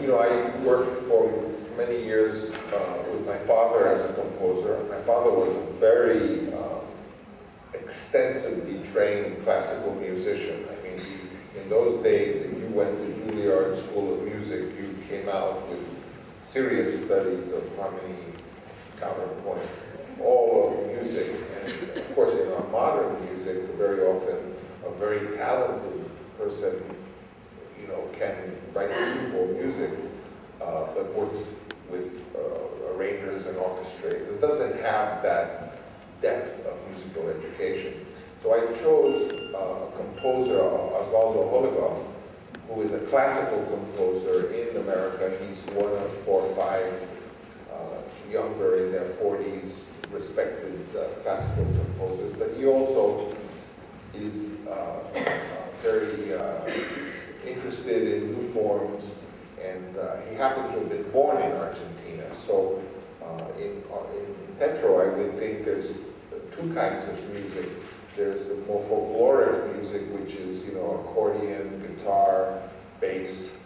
you know, I worked for many years with my father as a composer. My father was a very extensively trained classical musician. I mean, in those days, if you went to Juilliard School of Music, you came out with serious studies of harmony, counterpoint, all of music. And of course, in our modern music, very often a very talented person, you know, can write beautiful music, but works with arrangers and orchestrators. It doesn't have that depth of musical education. So I chose a composer, Osvaldo Holikoff, who is a classical composer in America. He's one of 4 or 5 younger, in their 40s, respected classical composers. But he also is very interested in new forms, and he happened to have been born in Argentina. So in Petro, I would think there's 2 kinds of music. There's the more folkloric music, which is, you know, accordion, guitar, bass,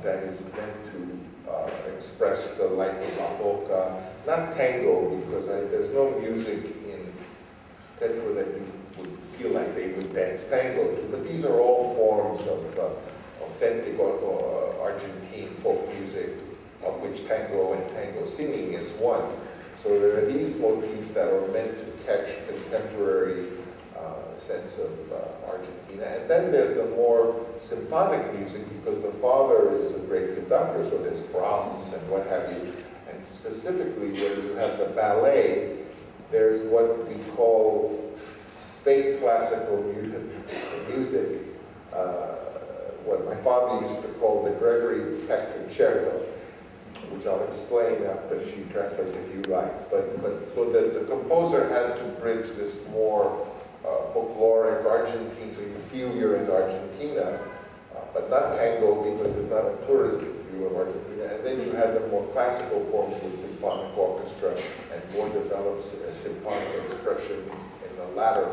that is meant to express the life of la polka. Not tango, because there's no music in Petro that you would feel like they would dance tango to, but these are all forms of authentic Argentine folk music, of which tango and tango singing is one. So there are these motifs that are meant to catch contemporary sense of Argentina. And then there's the more symphonic music, because the father is a great conductor, so there's Brahms and what have you. And specifically, where you have the ballet, there's what we call fake classical music, what my father used to call the Gregory Peck concerto, which I'll explain after she translates if you like. But so the composer had to bridge this more folkloric Argentine, so you feel you're in Argentina, but not tango, because it's not a touristic view of Argentina. And then you had the more classical forms with symphonic orchestra and more developed symphonic expression in the latter